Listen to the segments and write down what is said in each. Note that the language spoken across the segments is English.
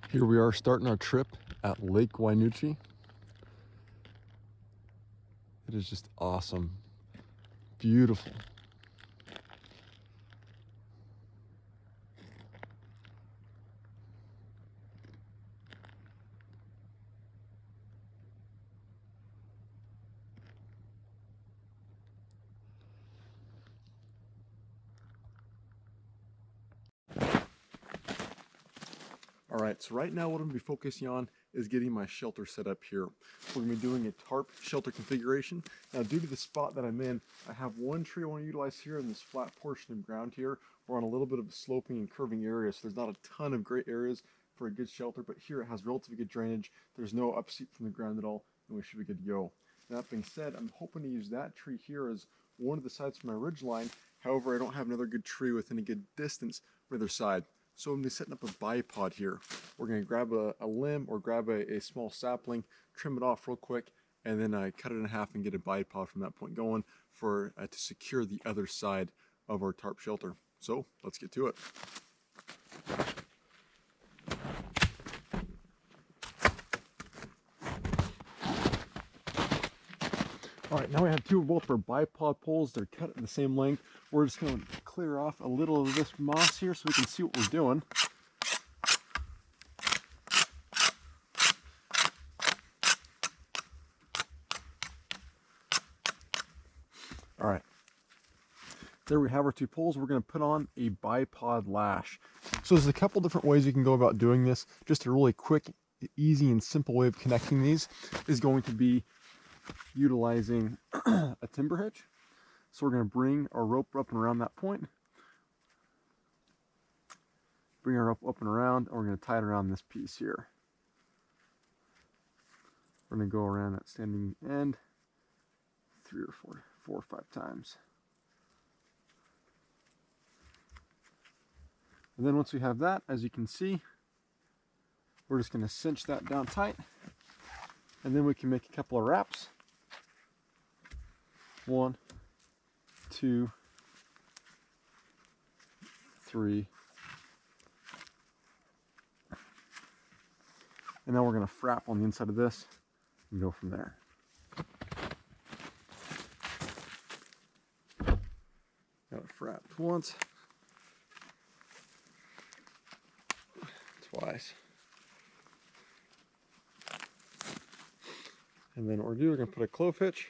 Here we are starting our trip at Lake Wainuchi. It is just awesome. Beautiful. All right, so right now what I'm gonna be focusing on is getting my shelter set up here. We're gonna be doing a tarp shelter configuration. Now, due to the spot that I'm in, I have one tree I wanna utilize here in this flat portion of ground here. We're on a little bit of a sloping and curving area, so there's not a ton of great areas for a good shelter, but here it has relatively good drainage. There's no upseep from the ground at all, and we should be good to go. That being said, I'm hoping to use that tree here as one of the sides for my ridge line. However, I don't have another good tree within a good distance for either side. So I'm going to be setting up a bipod here. We're going to grab a limb or grab a small sapling, trim it off real quick, and then cut it in half and get a bipod from that point going for to secure the other side of our tarp shelter. So let's get to it. All right, now we have both of our bipod poles. They're cut at the same length. We're just going to clear off a little of this moss here so we can see what we're doing. All right, there we have our two poles. We're going to put on a bipod lash. So there's a couple different ways you can go about doing this. Just a really quick, easy, and simple way of connecting these is going to be utilizing a timber hitch. So we're going to bring our rope up and around that point. Bring our rope up and around, and we're going to tie it around this piece here. We're going to go around that standing end 3 or 4 or 5 times. And then once we have that, as you can see, we're just going to cinch that down tight, and then we can make a couple of wraps. 1, 2, 3, and now we're going to frap on the inside of this and go from there. Got it frapped once, twice, and then what we're doing, we're going to put a clove hitch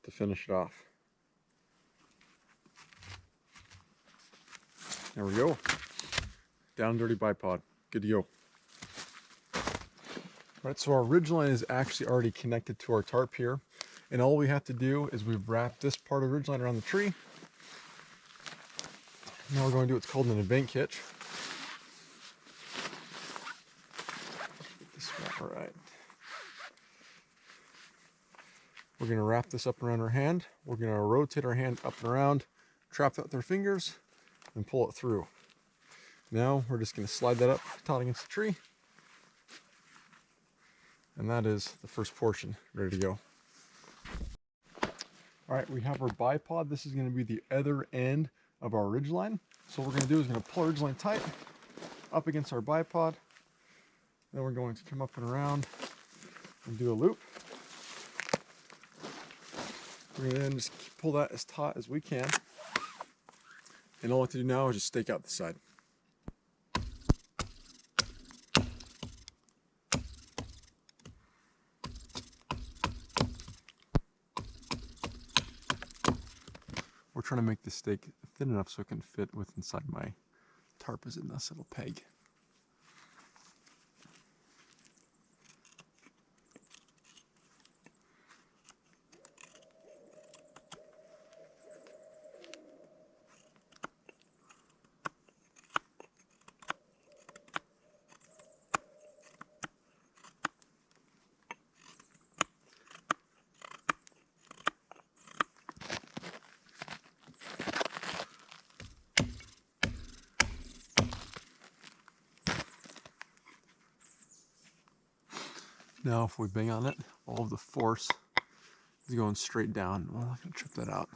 to finish it off. There we go. Down and dirty bipod. Good to go. All right, so our ridge line is actually already connected to our tarp here. And all we have to do is we've wrapped this part of the ridge line around the tree. Now we're going to do what's called an event hitch. All right. We're going to wrap this up around our hand. We're going to rotate our hand up and around, trap that with our fingers, and pull it through. Now we're just going to slide that up, taut against the tree. And that is the first portion ready to go. All right, we have our bipod. This is going to be the other end of our ridge line. So what we're going to do is we're going to pull our ridge line tight up against our bipod. Then we're going to come up and around and do a loop. We're going to then just pull that as taut as we can. And all we have to do now is just stake out the side. We're trying to make the stake thin enough so it can fit with inside my tarp is in this little peg. Now if we bang on it, all of the force is going straight down. Well, I'm not going to trip that out.